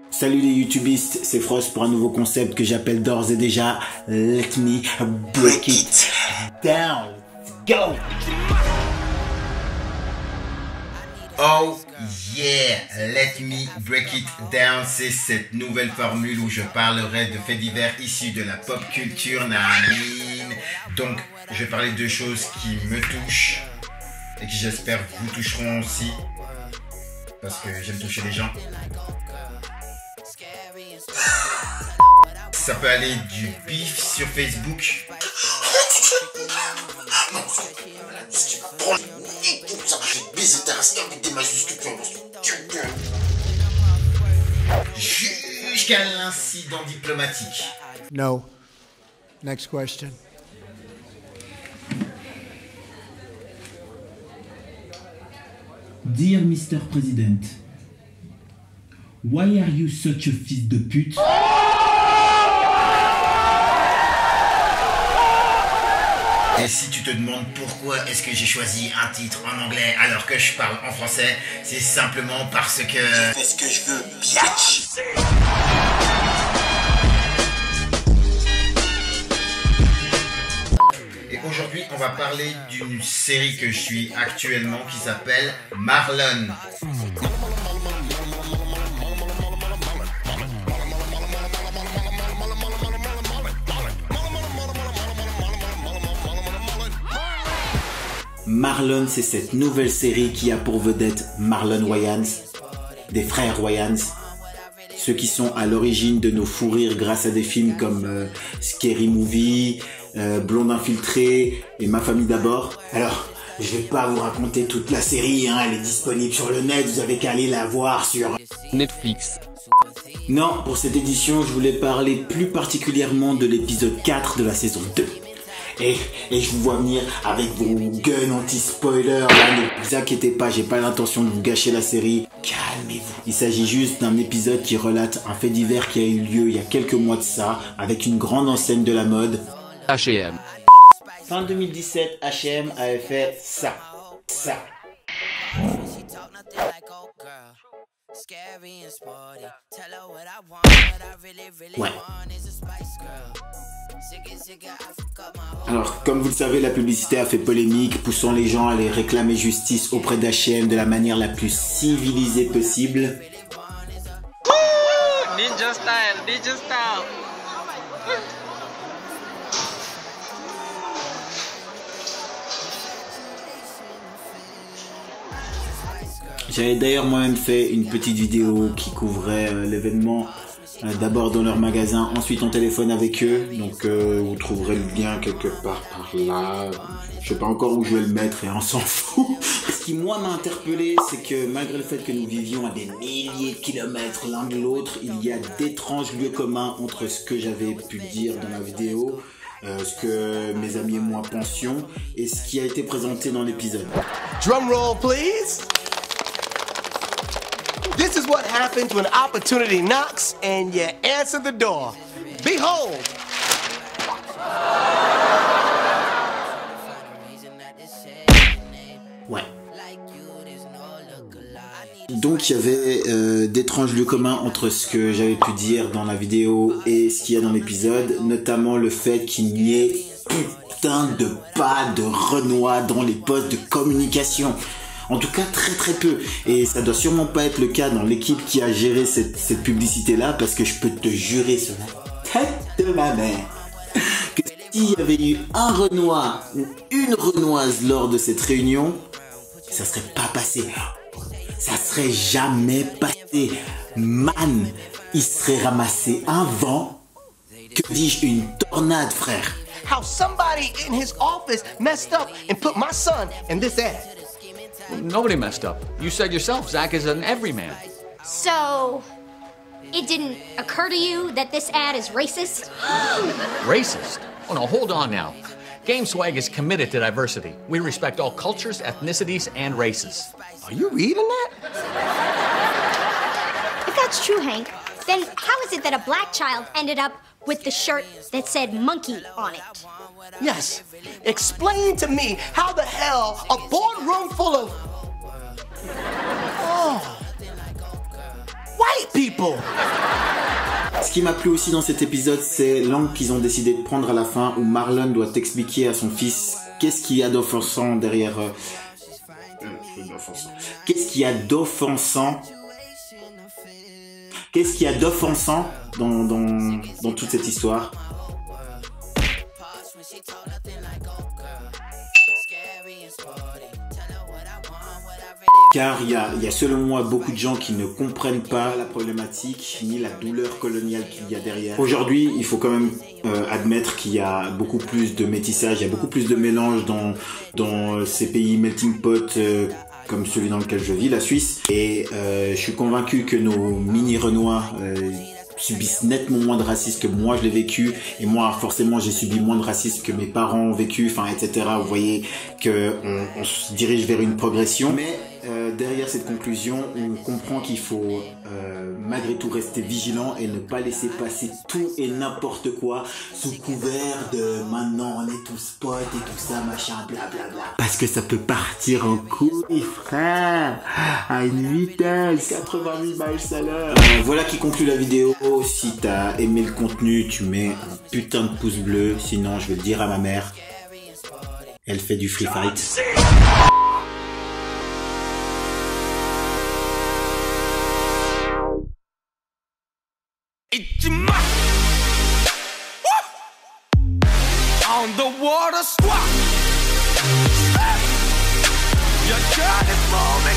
Salut les YouTubistes, c'est Frost pour un nouveau concept que j'appelle d'ores et déjà Let Me Break It Down. Go! Oh yeah, Let Me Break It Down, c'est cette nouvelle formule où je parlerai de faits divers issus de la pop culture nanine. Donc, je vais parler de choses qui me touchent et qui j'espère vous toucheront aussi, parce que j'aime toucher les gens. Ça peut aller du beef sur Facebook. Jusqu'à l'incident diplomatique. No. Next question. Dear Mr. President, why are you such a fils de pute? Et si tu te demandes pourquoi est-ce que j'ai choisi un titre en anglais alors que je parle en français, c'est simplement parce que... Je fais ce que je veux, biatch. Et aujourd'hui, on va parler d'une série que je suis actuellement qui s'appelle Marlon. Marlon, c'est cette nouvelle série qui a pour vedette Marlon Wayans, des frères Wayans, ceux qui sont à l'origine de nos fous rires grâce à des films comme Scary Movie, Blonde infiltrée et Ma famille d'abord. Alors, je vais pas vous raconter toute la série, hein, elle est disponible sur le net, vous avez qu'à aller la voir sur Netflix. Non, pour cette édition, je voulais parler plus particulièrement de l'épisode 4 de la saison 2. Et je vous vois venir avec vos guns anti-spoiler. Ne vous inquiétez pas, j'ai pas l'intention de vous gâcher la série. Calmez-vous. Il s'agit juste d'un épisode qui relate un fait divers qui a eu lieu il y a quelques mois de ça, avec une grande enseigne de la mode. H&M. Fin 2017, H&M avait fait ça. Ouais. Alors, comme vous le savez, la publicité a fait polémique, poussant les gens à aller réclamer justice auprès d'H&M de la manière la plus civilisée possible. Ninja style. J'avais d'ailleurs moi-même fait une petite vidéo qui couvrait l'événement, d'abord dans leur magasin, ensuite en téléphone avec eux, donc vous trouverez le lien quelque part par là, je sais pas encore où je vais le mettre et on s'en fout. Ce qui moi m'a interpellé, c'est que malgré le fait que nous vivions à des milliers de kilomètres l'un de l'autre, il y a d'étranges lieux communs entre ce que j'avais pu dire dans la vidéo, ce que mes amis et moi pensions, et ce qui a été présenté dans l'épisode. Drum roll, please. This is what happens when opportunity knocks and you answer the door. Behold! Ouais. Donc il y avait d'étranges lieux communs entre ce que j'avais pu dire dans la vidéo et ce qu'il y a dans l'épisode, notamment le fait qu'il n'y ait putain de pas de Renoir dans les postes de communication. En tout cas, très peu. Et ça doit sûrement pas être le cas dans l'équipe qui a géré cette publicité-là, parce que je peux te jurer sur la tête de ma mère que s'il y avait eu un Renoir ou une Renoise lors de cette réunion, ça serait pas passé. Ça serait jamais passé. Man, il serait ramassé un vent. Que dis-je, une tornade, frère. How somebody in his office messed up and put my son in this ad. Nobody messed up. You said yourself, Zach is an everyman. So, it didn't occur to you that this ad is racist? Racist? Oh no, hold on now. Game Swag is committed to diversity. We respect all cultures, ethnicities, and races. Are you reading that? If that's true, Hank, then how is it that a black child ended up with the shirt that said monkey on it? Yes. Explain to me how the hell a boardroom full of... Oh. white people. Ce qui m'a plu aussi dans cet épisode, c'est l'angle qu'ils ont décidé de prendre à la fin, où Marlon doit expliquer à son fils qu'est-ce qu'il y a d'offensant derrière... Qu'est-ce qu'il y a d'offensant dans toute cette histoire? Car il y a selon moi beaucoup de gens qui ne comprennent pas la problématique ni la douleur coloniale qu'il y a derrière. Aujourd'hui, il faut quand même admettre qu'il y a beaucoup plus de métissage, il y a beaucoup plus de mélange dans ces pays melting pot comme celui dans lequel je vis, la Suisse. Et je suis convaincu que nos mini-Renois subissent nettement moins de racisme que moi je l'ai vécu, et moi forcément j'ai subi moins de racisme que mes parents ont vécu, enfin etc. Vous voyez que on se dirige vers une progression, mais derrière cette conclusion on comprend qu'il faut malgré tout rester vigilant et ne pas laisser passer tout et n'importe quoi sous couvert de maintenant on est tous potes et tout ça machin blablabla, parce que ça peut partir en couille frère à une vitesse 80 000 miles à l'heure. Voilà qui conclut la vidéo. Si t'as aimé le contenu, tu mets un putain de pouce bleu, sinon je vais le dire à ma mère, elle fait du free fight. On the water squat. You got it for me.